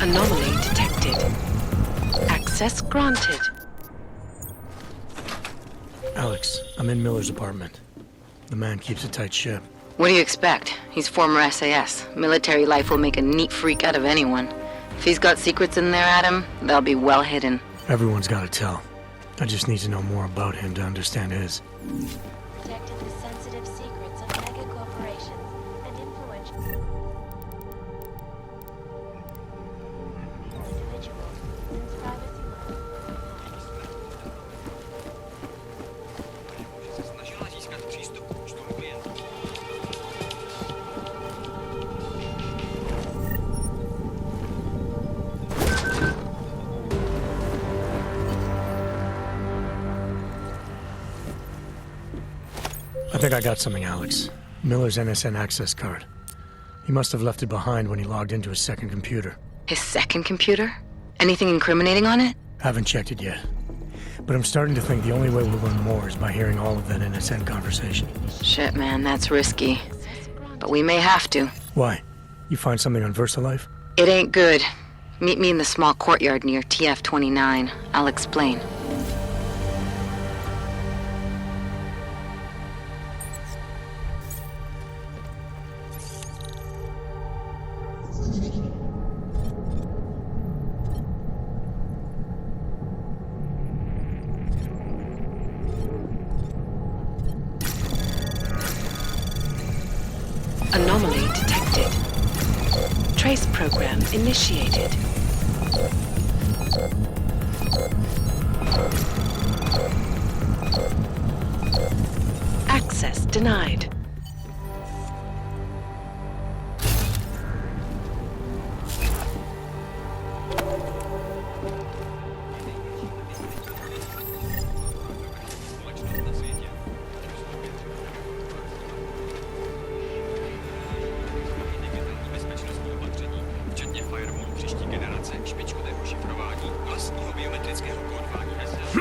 Anomaly detected. Access granted. Alex, I'm in Miller's apartment. The man keeps a tight ship. What do you expect? He's former SAS. Military life will make a neat freak out of anyone. If he's got secrets in there, Adam, they'll be well hidden. Everyone's got to tell. I just need to know more about him to understand his. Protecting the sensitive secrets of mega corporations and influential individuals since privacy Snažila získat přístup k účtům klientů. I think I got something, Alex. Miller's NSN access card. He must have left it behind when he logged into his second computer. His second computer? Anything incriminating on it? Haven't checked it yet. But I'm starting to think the only way we'll learn more is by hearing all of that NSN conversation. Shit, man, that's risky. But we may have to. Why? You find something on VersaLife? It ain't good. Meet me in the small courtyard near TF-29. I'll explain. Anomaly detected. Trace program initiated. Access denied. Včetně firewallu příští generace, špičkového šifrování, vlastního biometrického kódování SL.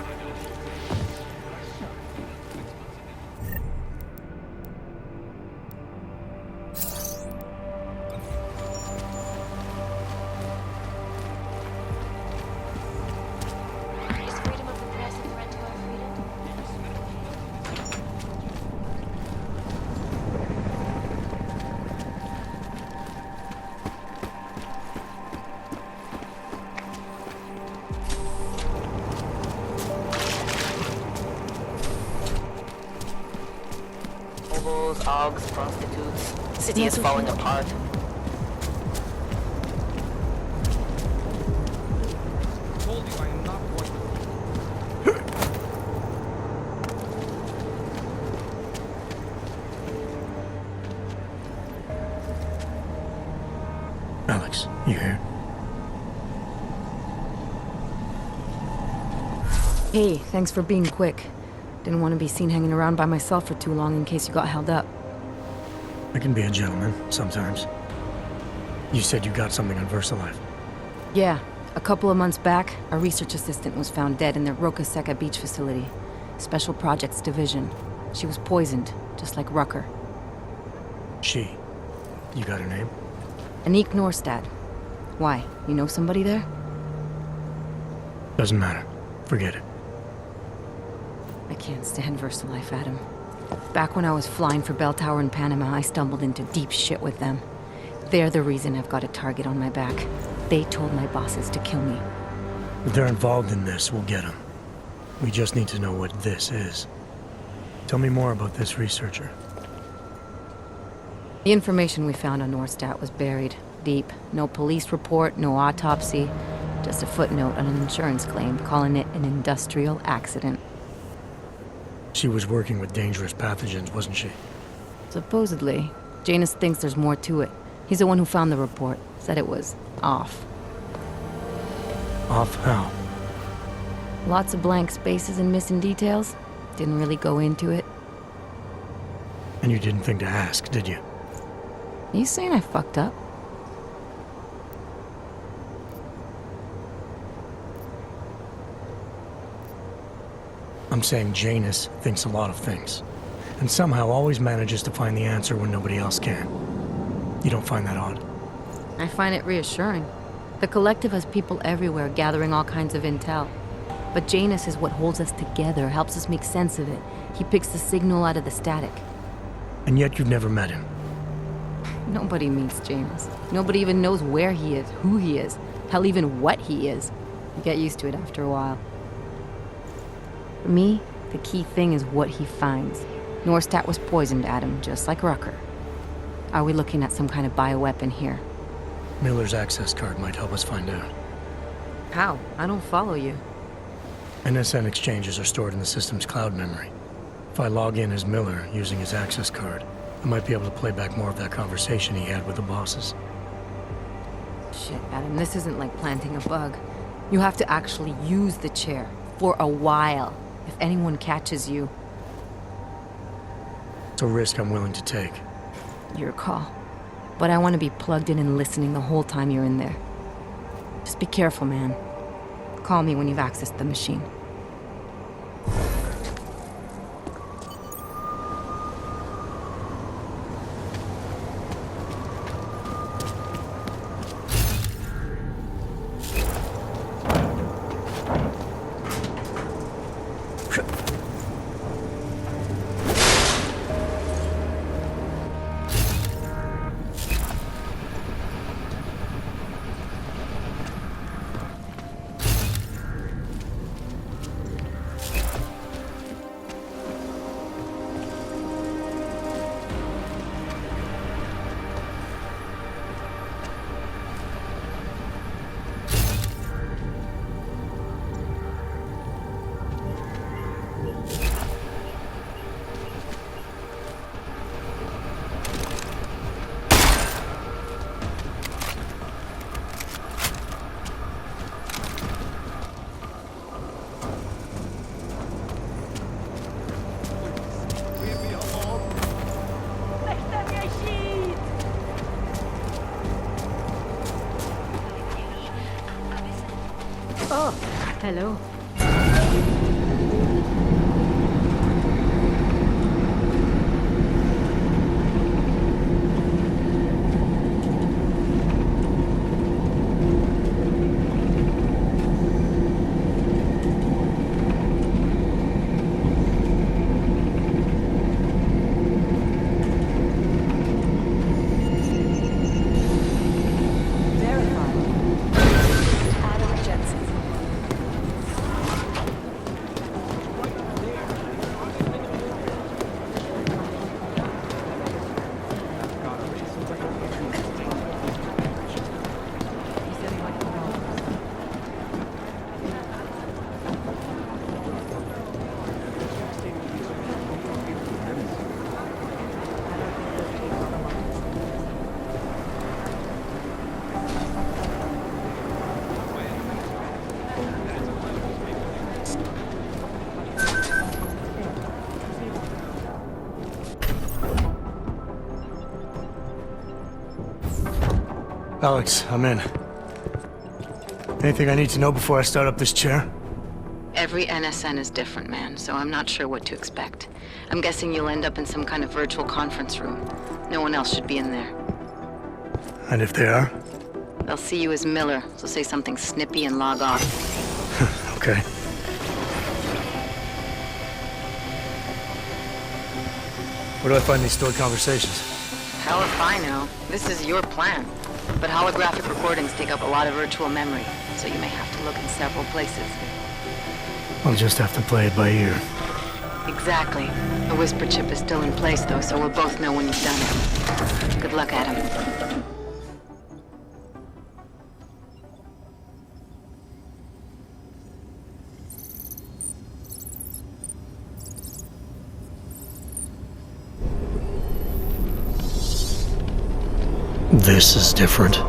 Is freedom of the press a threat to our freedom? Hobos, augs, prostitutes. City is falling apart. Told you I am not going to... Alex, you here? Hey, thanks for being quick. Didn't want to be seen hanging around by myself for too long in case you got held up. I can be a gentleman, sometimes. You said you got something on VersaLife. Yeah, a couple of months back, a research assistant was found dead in the Roca Seca beach facility. Special Projects Division. She was poisoned, just like Rucker. She. You got her name? Anique Norstad. Why? You know somebody there? Doesn't matter. Forget it. I can't stand VersaLife, Adam. Back when I was flying for Bell Tower in Panama, I stumbled into deep shit with them. They're the reason I've got a target on my back. They told my bosses to kill me. If they're involved in this, we'll get them. We just need to know what this is. Tell me more about this researcher. The information we found on Norstad was buried deep. No police report, no autopsy. Just a footnote on an insurance claim calling it an industrial accident. She was working with dangerous pathogens, wasn't she? Supposedly. Janus thinks there's more to it. He's the one who found the report. Said it was off. Off how? Lots of blank spaces and missing details. Didn't really go into it. And you didn't think to ask, did you? You saying I fucked up? I'm saying Janus thinks a lot of things. And somehow always manages to find the answer when nobody else can. You don't find that odd? I find it reassuring. The Collective has people everywhere gathering all kinds of intel. But Janus is what holds us together, helps us make sense of it. He picks the signal out of the static. And yet you've never met him. Nobody meets Janus. Nobody even knows where he is, who he is, hell, even what he is. You get used to it after a while. For me, the key thing is what he finds. Norstat was poisoned, Adam, just like Rucker. Are we looking at some kind of bioweapon here? Miller's access card might help us find out. How? I don't follow you. NSN exchanges are stored in the system's cloud memory. If I log in as Miller using his access card, I might be able to play back more of that conversation he had with the bosses. Shit, Adam, this isn't like planting a bug. You have to actually use the chair. For a while. If anyone catches you. It's a risk I'm willing to take. Your call. But I want to be plugged in and listening the whole time you're in there. Just be careful, man. Call me when you've accessed the machine. Oh, hello. Alex, I'm in. Anything I need to know before I start up this chair? Every NSN is different, man, so I'm not sure what to expect. I'm guessing you'll end up in some kind of virtual conference room. No one else should be in there. And if they are? They'll see you as Miller, so say something snippy and log off. Okay. Where do I find these stored conversations? Hell if I know. This is your plan. But holographic recordings take up a lot of virtual memory, so you may have to look in several places. I'll just have to play it by ear. Exactly. The whisper chip is still in place, though, so we'll both know when you've done it. Good luck, Adam. This is different.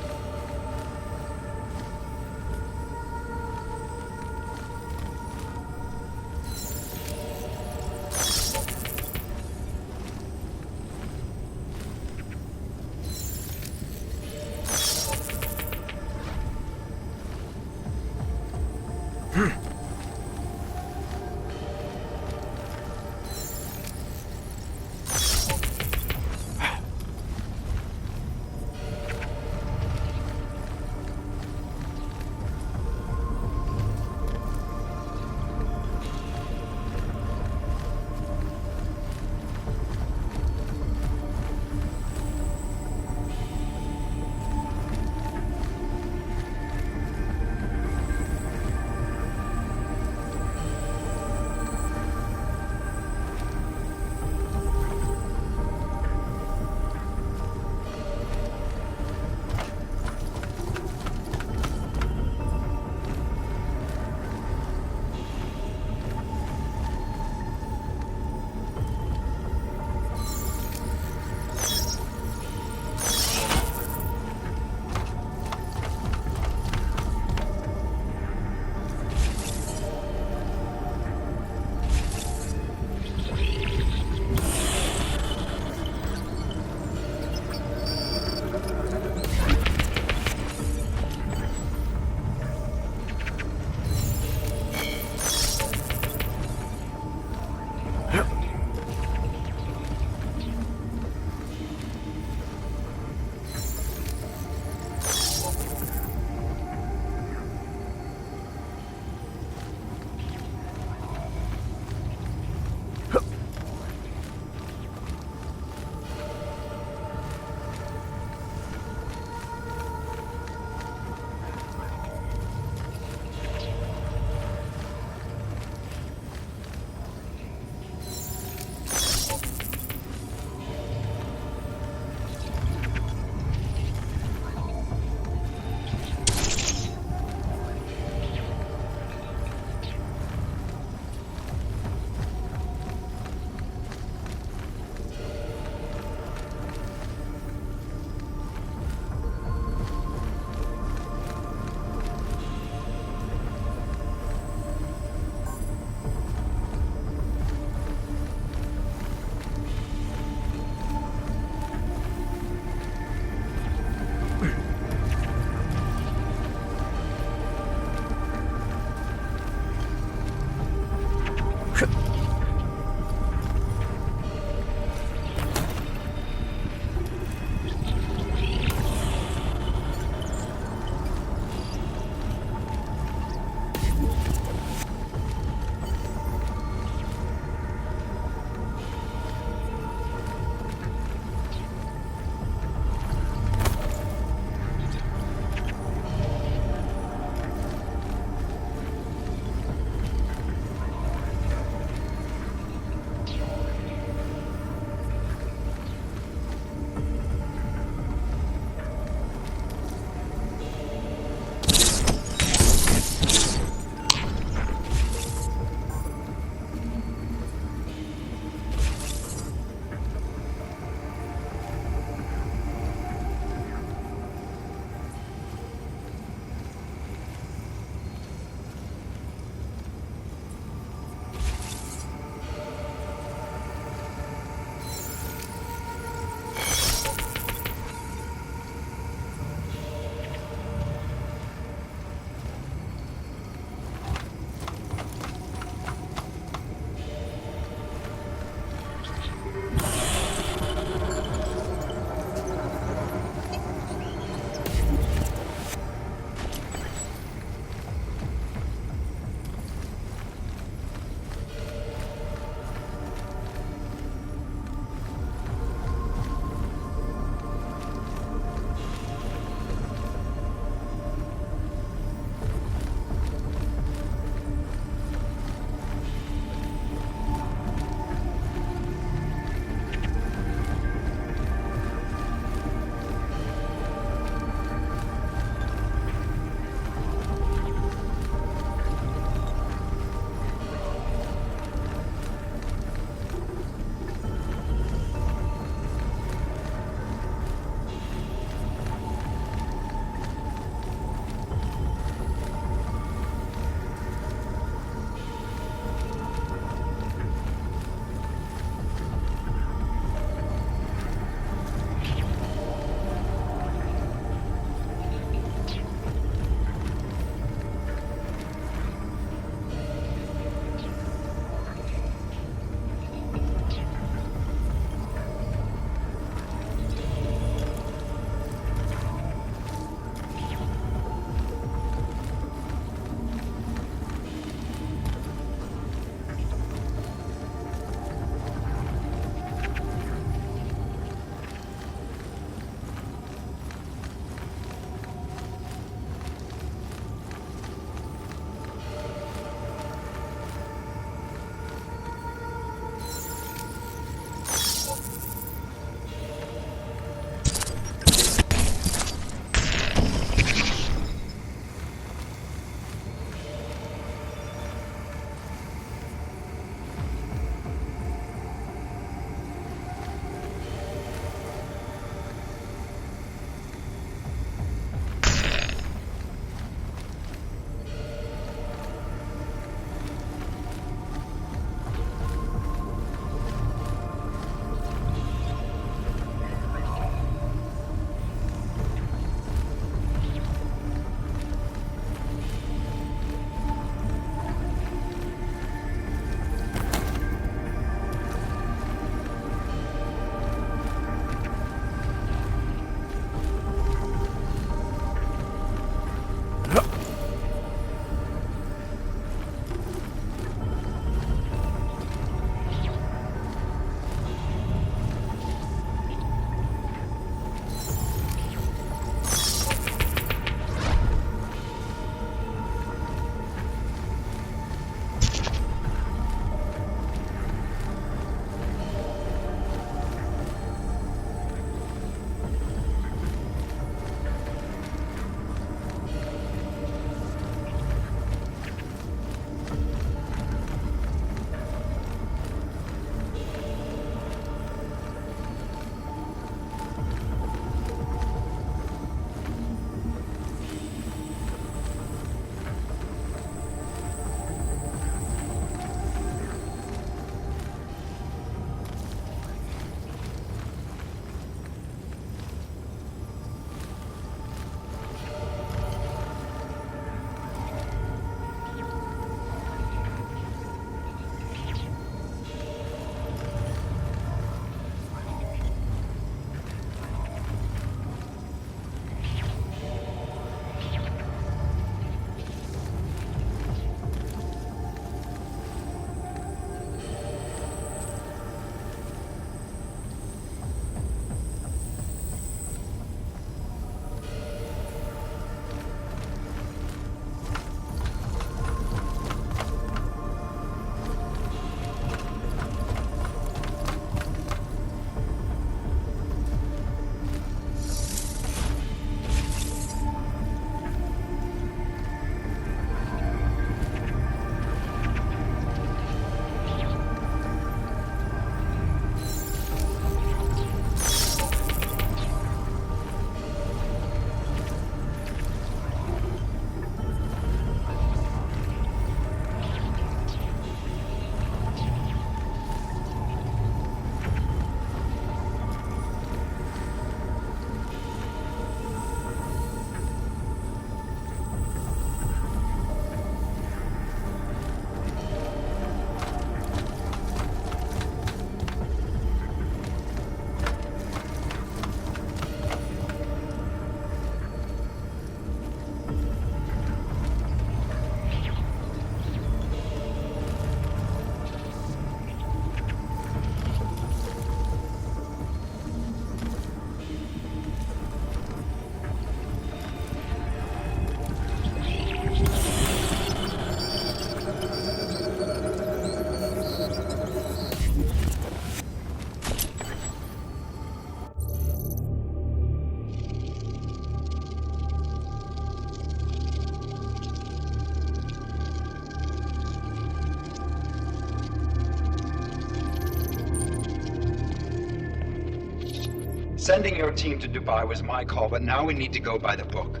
Sending your team to Dubai was my call, but now we need to go by the book.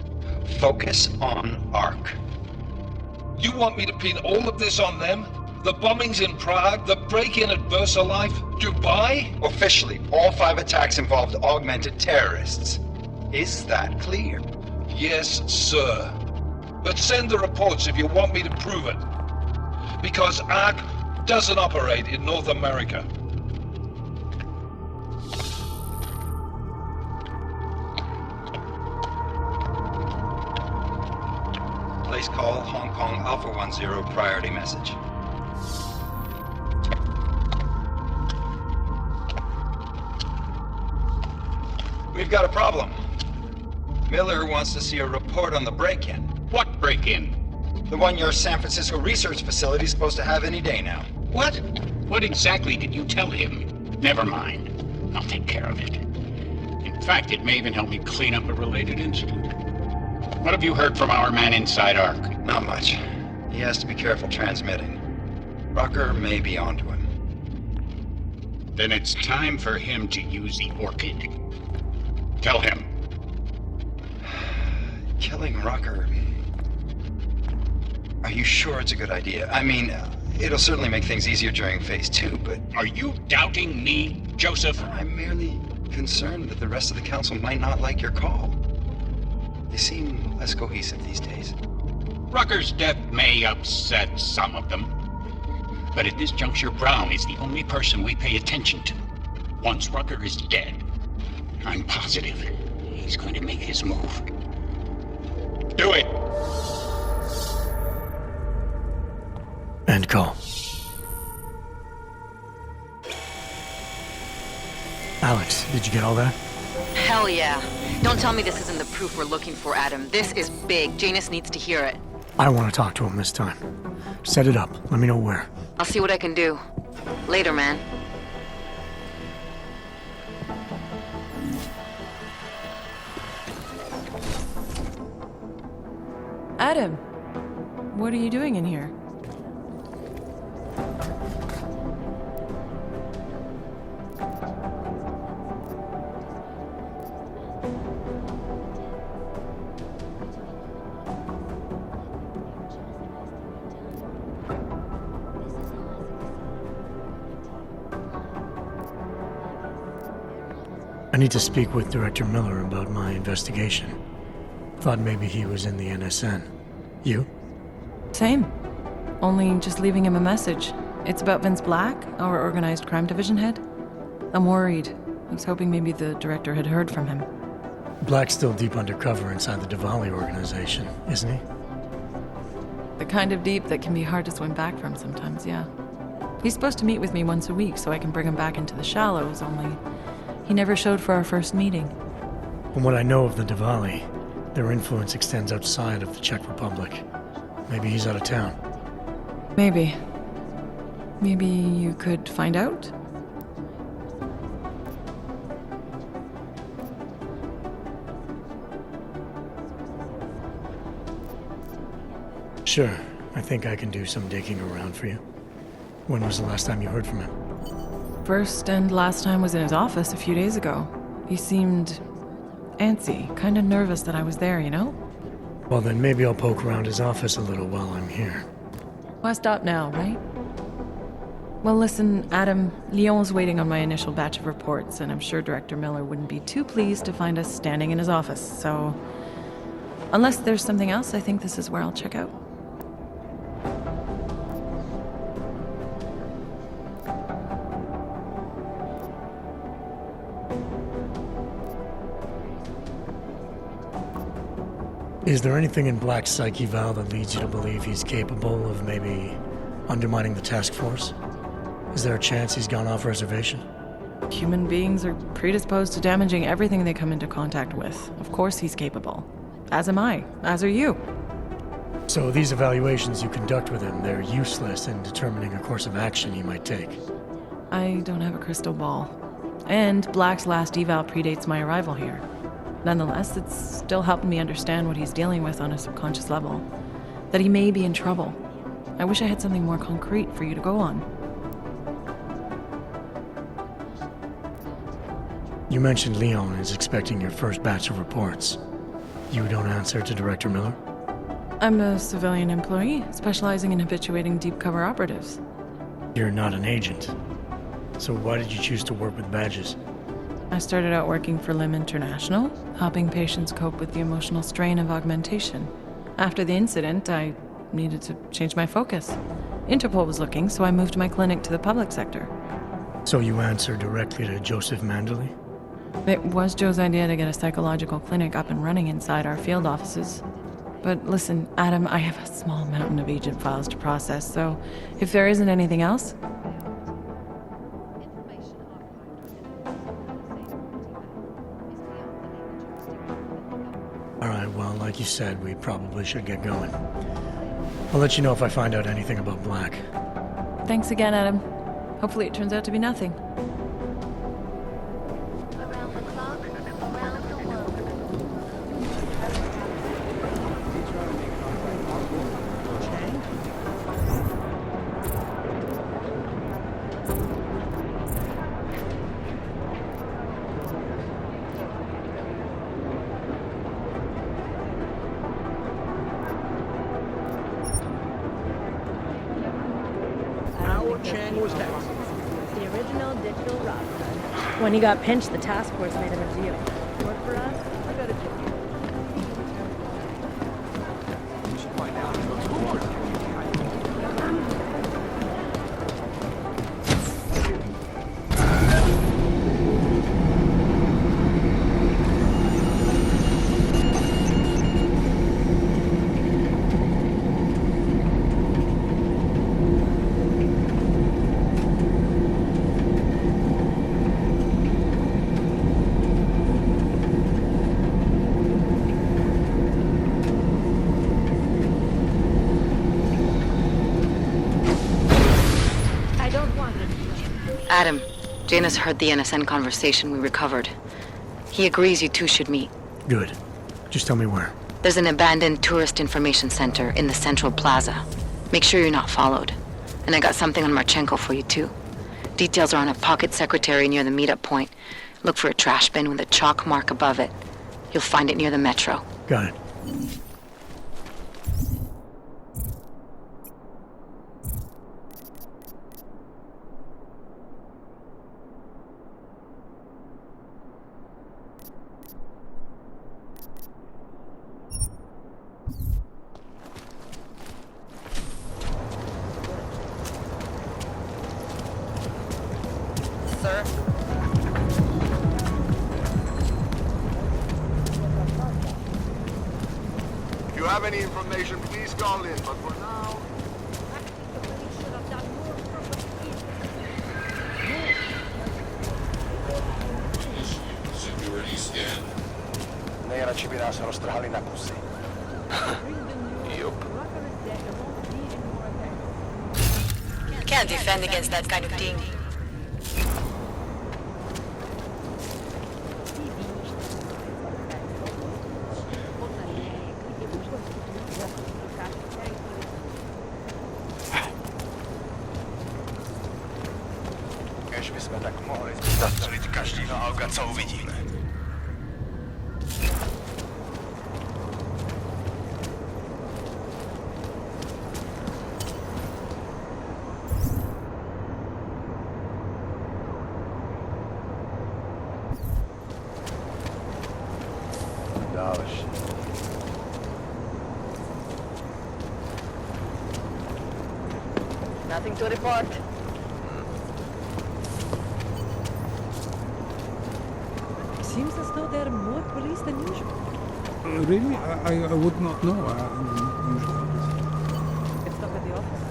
Focus on ARC. You want me to pin all of this on them? The bombings in Prague, the break-in at VersaLife, Dubai? Officially, all 5 attacks involved augmented terrorists. Is that clear? Yes, sir. But send the reports if you want me to prove it. Because ARC doesn't operate in North America. Place call Hong Kong Alpha 10 priority message. We've got a problem. Miller wants to see a report on the break-in. What break-in? The one your San Francisco research facility is supposed to have any day now. What? What exactly did you tell him? Never mind. I'll take care of it. In fact, it may even help me clean up a related incident. What have you heard from our man inside ARC? Not much. He has to be careful transmitting. Rucker may be onto him. Then it's time for him to use the Orchid. Tell him. Killing Rucker. Are you sure it's a good idea? I mean, it'll certainly make things easier during Phase 2, but... Are you doubting me, Joseph? I'm merely concerned that the rest of the Council might not like your call. They seem less cohesive these days. Rucker's death may upset some of them. But at this juncture, Brown is the only person we pay attention to. Once Rucker is dead, I'm positive he's going to make his move. Do it! End call. Alex, did you get all that? Hell yeah. Don't tell me this isn't the proof we're looking for, Adam. This is big. Janus needs to hear it. I want to talk to him this time. Set it up. Let me know where. I'll see what I can do. Later, man. Adam, what are you doing in here? I need to speak with Director Miller about my investigation. Thought maybe he was in the NSN. You? Same. Only just leaving him a message. It's about Vince Black, our organized crime division head. I'm worried. I was hoping maybe the director had heard from him. Black's still deep undercover inside the Diwali organization, isn't he? The kind of deep that can be hard to swim back from sometimes, yeah. He's supposed to meet with me once a week so I can bring him back into the shallows, only he never showed for our first meeting. From what I know of the Diwali, their influence extends outside of the Czech Republic. Maybe he's out of town. Maybe. Maybe you could find out? Sure. I think I can do some digging around for you. When was the last time you heard from him? First and last time was in his office a few days ago. He seemed antsy, kind of nervous that I was there, you know? Well, then maybe I'll poke around his office a little while I'm here. Why stop now, right? Well, listen, Adam, Lyon's waiting on my initial batch of reports, and I'm sure Director Miller wouldn't be too pleased to find us standing in his office, so... Unless there's something else, I think this is where I'll check out. Is there anything in Black's psyche, Val, that leads you to believe he's capable of maybe undermining the task force? Is there a chance he's gone off reservation? Human beings are predisposed to damaging everything they come into contact with. Of course he's capable. As am I. As are you. So these evaluations you conduct with him, they're useless in determining a course of action he might take. I don't have a crystal ball. And Black's last eval predates my arrival here. Nonetheless, it's still helping me understand what he's dealing with on a subconscious level. That he may be in trouble. I wish I had something more concrete for you to go on. You mentioned Leon is expecting your first batch of reports. You don't answer to Director Miller? I'm a civilian employee, specializing in habituating deep cover operatives. You're not an agent. So why did you choose to work with badges? I started out working for LIM International, helping patients cope with the emotional strain of augmentation. After the incident, I needed to change my focus. Interpol was looking, so I moved my clinic to the public sector. So you answer directly to Joseph Mandley? It was Joe's idea to get a psychological clinic up and running inside our field offices. But listen, Adam, I have a small mountain of agent files to process, so if there isn't anything else... Alright, well, like you said, we probably should get going. I'll let you know if I find out anything about Black. Thanks again, Adam. Hopefully it turns out to be nothing. Around the clock, around the world. The original digital rock star. When he got pinched, the task force made him a deal. Work for us? I got a ticket. Adam, Janus heard the NSN conversation we recovered. He agrees you two should meet. Good. Just tell me where. There's an abandoned tourist information center in the central plaza. Make sure you're not followed. And I got something on Marchenko for you too. Details are on a pocket secretary near the meetup point. Look for a trash bin with a chalk mark above it. You'll find it near the metro. Got it. Sir? If you have any information, please call in, but for now... Security scan. Neera ci se roztrhali na kusy. Yup. Can't defend against that kind of thing. Kež bychom tak mohli zastřelit každýho auga, co uvidíme. Další. Nothing to report. Seems as though there are more police than usual. Really? I would not know. Usually. Let's stop at the office.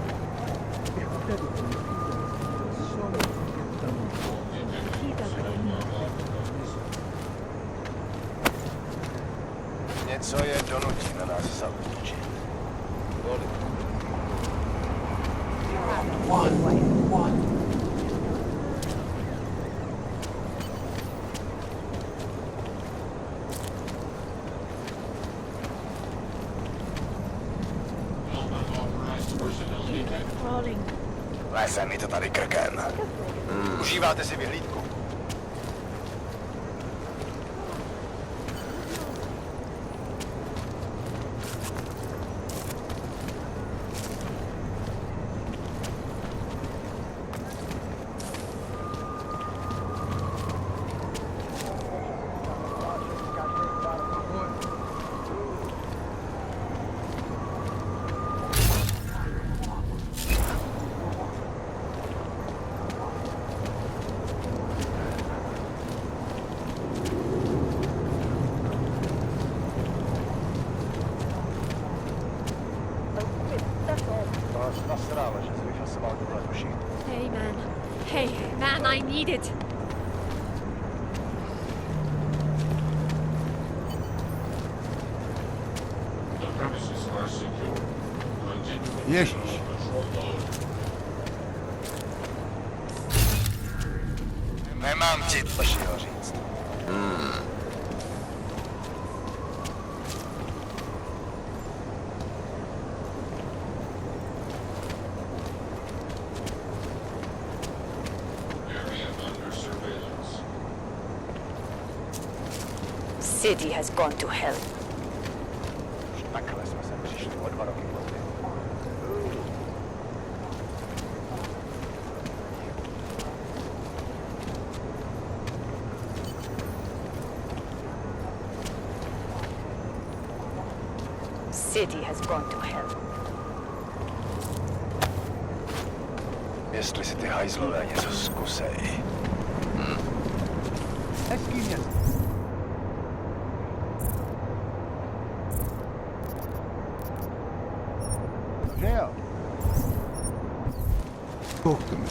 Něco je donutí na nás zaútočit. One. Lese mi to tady krkem. Užíváte si vyhlídku? and I need it. The premises are secure. Continue. Ježiš. Nemám ti lepšího říct. Area under surveillance. City has gone to hell. Už takhle jsme se přišli o 2 roky později. City has gone to hell. Jestli si ty hajzlové něco zkusej. Hezký město. Že jo? Talk to me.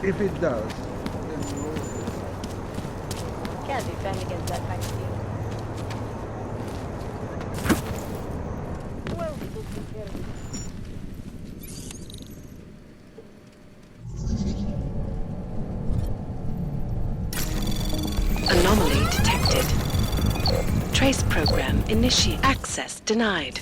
If it does, then we'll... Can't defend against that kind of thing. Well, we'll take care of it. Anomaly detected. Trace program initiate. Access denied.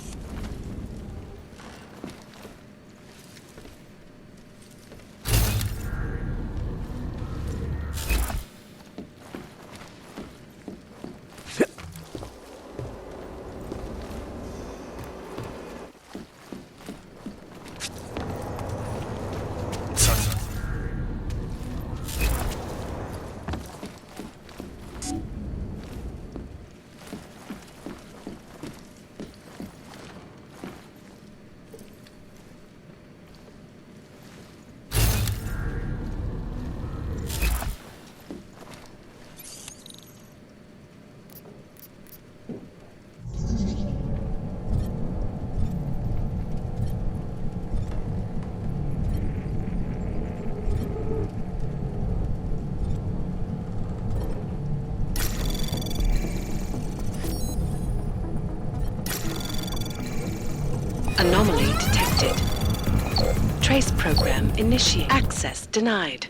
Anomaly detected. Trace program initiate. Access denied.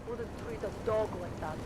Wouldn't treat a dog like that.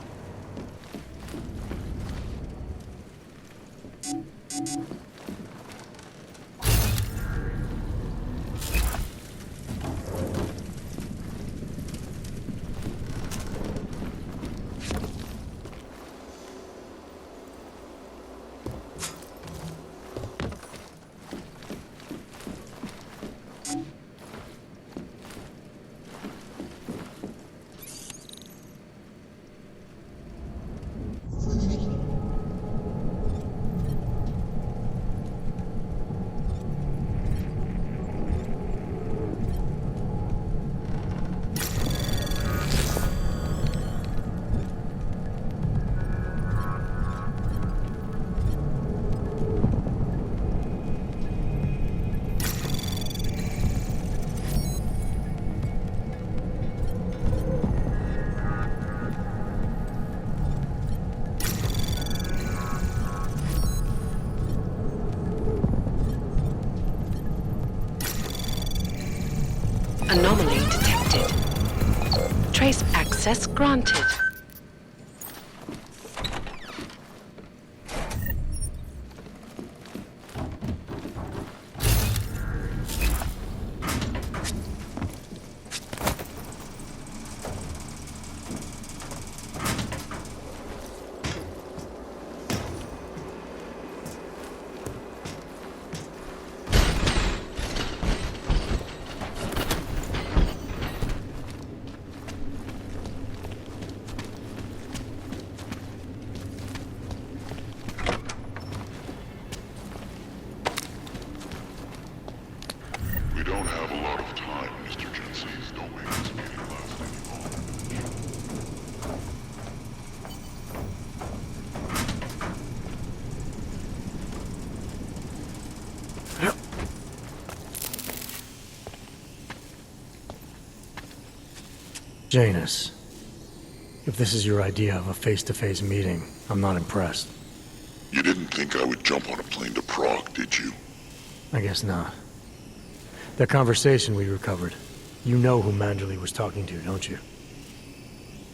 Anomaly detected. Trace access granted. Janus, if this is your idea of a face-to-face meeting, I'm not impressed. You didn't think I would jump on a plane to Prague, did you? I guess not. That conversation we recovered, you know who Manderley was talking to, don't you?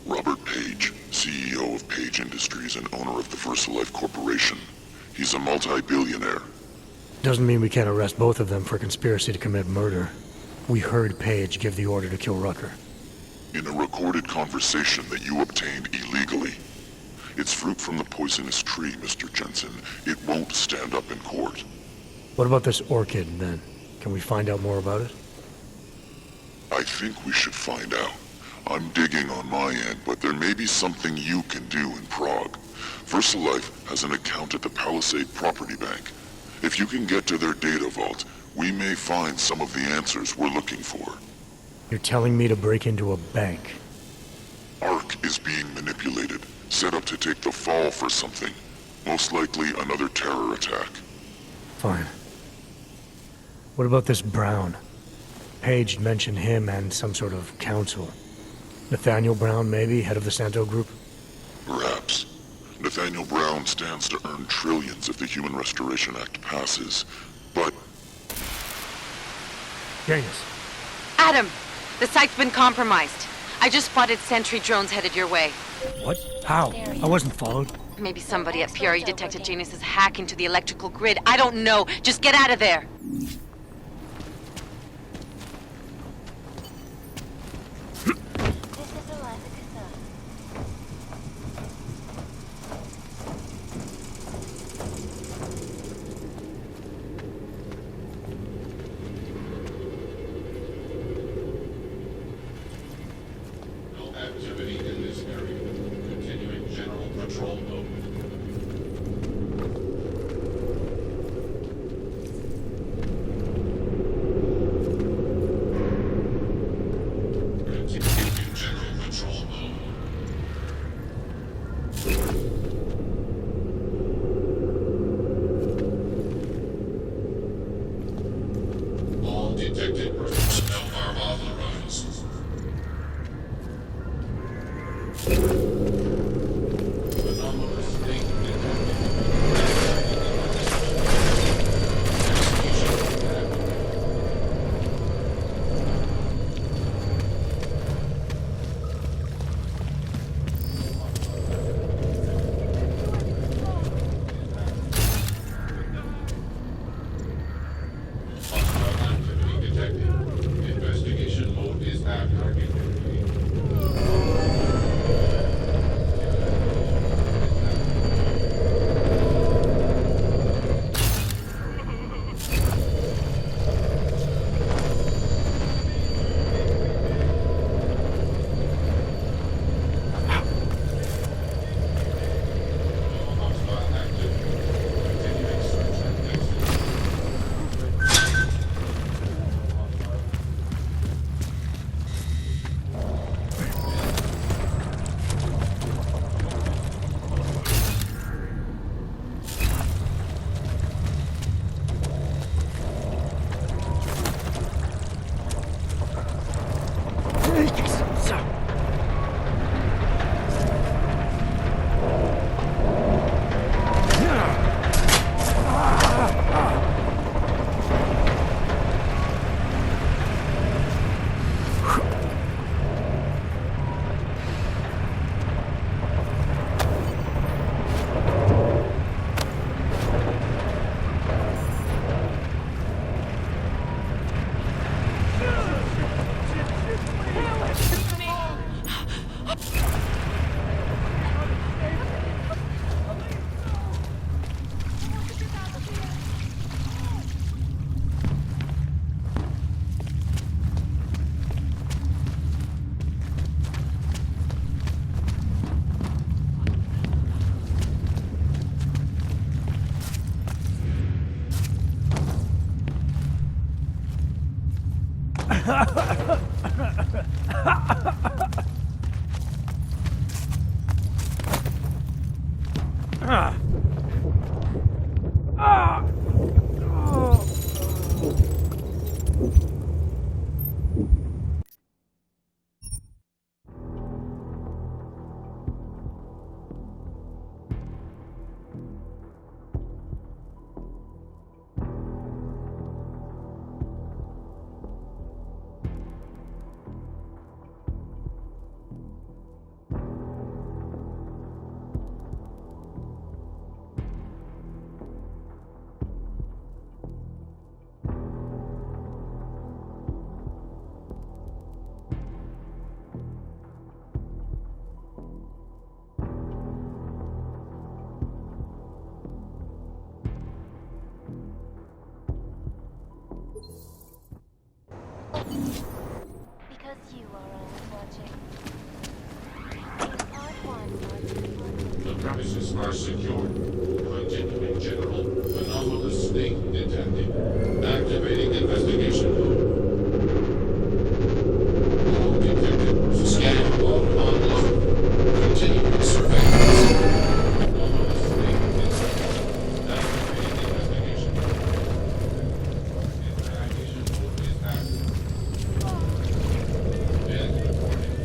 Robert Page, CEO of Page Industries and owner of the VersaLife Corporation. He's a multi-billionaire. Doesn't mean we can't arrest both of them for conspiracy to commit murder. We heard Page give the order to kill Rucker. In a recorded conversation that you obtained illegally. It's fruit from the poisonous tree, Mr. Jensen. It won't stand up in court. What about this orchid, then? Can we find out more about it? I think we should find out. I'm digging on my end, but there may be something you can do in Prague. VersaLife has an account at the Palisade Property Bank. If you can get to their data vault, we may find some of the answers we're looking for. You're telling me to break into a bank? Ark is being manipulated, set up to take the fall for something. Most likely another terror attack. Fine. What about this Brown? Page mentioned him and some sort of council. Nathaniel Brown, maybe, head of the Santo Group? Perhaps. Nathaniel Brown stands to earn trillions if the Human Restoration Act passes, but... Janus. Adam! The site's been compromised. I just spotted sentry drones headed your way. What? How? I wasn't followed. Maybe somebody at PRE detected Janus's hack into the electrical grid. I don't know. Just get out of there. No activity in this area. Continuing general patrol mode. Continuing general patrol mode. All detected personnel are authorized. Anomalous state hostile activity detected. Investigation mode is activated. Hostile active. Continuing search and exit. premises are secured. Continuing general anomalous state detected. Activating investigation mode. All detected. Scan mode online. Continuing surveillance. Anomalous state detected. Activating investigation mode. Interrogation mode is active. Dead reporting.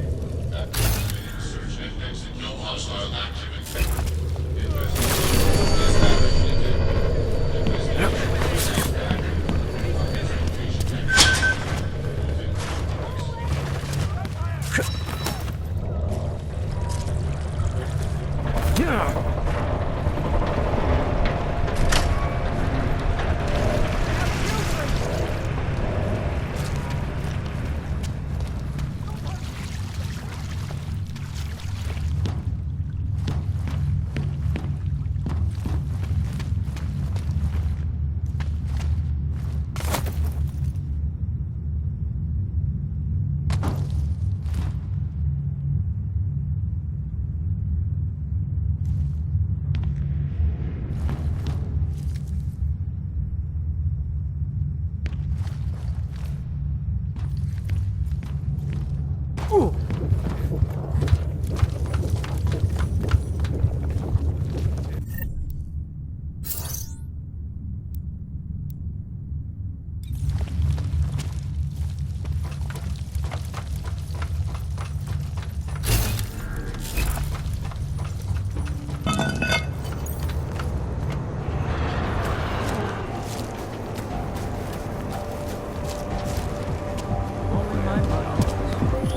Activating search and exit. No hostile activity.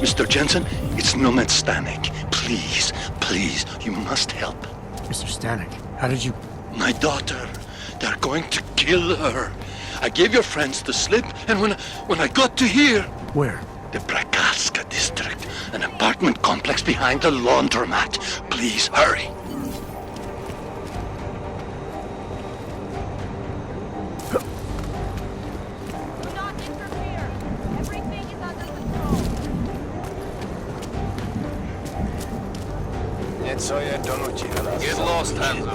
Mr. Jensen, it's Nomad Stanek. Please, please, you must help. Mr. Stanek, how did you... My daughter. They're going to kill her. I gave your friends the slip, and when I got to here... Where? The Brakalska district. An apartment complex behind the laundromat. Please, hurry. Něco je donutí nás. Get lost, Hanzo.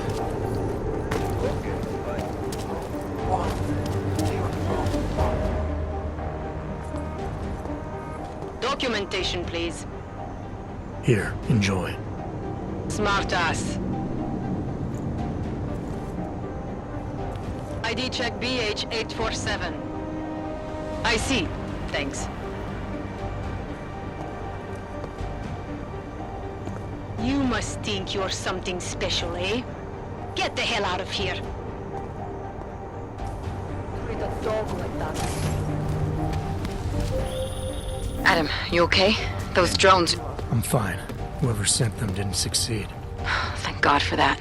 Documentation, please. Here, enjoy. Smart ass. ID check BH847. I see. Thanks. You must think you're something special, eh? Get the hell out of here. Treat a dog like that. Adam, you okay? Those drones... I'm fine. Whoever sent them didn't succeed. Thank God for that.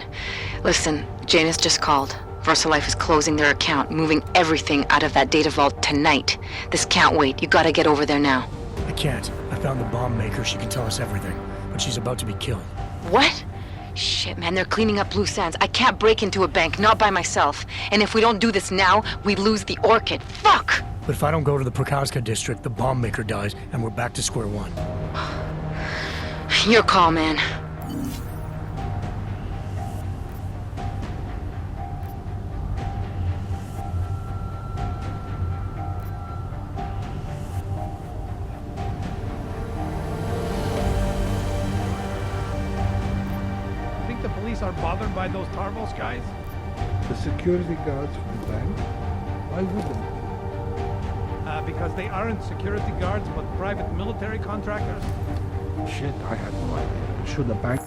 Listen, Janus just called. VersaLife is closing their account, moving everything out of that data vault tonight. This can't wait. You gotta get over there now. I can't. I found the bomb maker. She can tell us everything. But she's about to be killed. What? Shit, man, they're cleaning up loose ends. I can't break into a bank, not by myself. And if we don't do this now, we lose the Orchid. Fuck! But if I don't go to the Prakowska district, the bomb maker dies, and we're back to square one. Your call, man. Think the police are bothered by those Tarvos guys? The security guards from the bank? Why wouldn't? Because they aren't security guards, but private military contractors? Shit, I had no idea. Should the bank...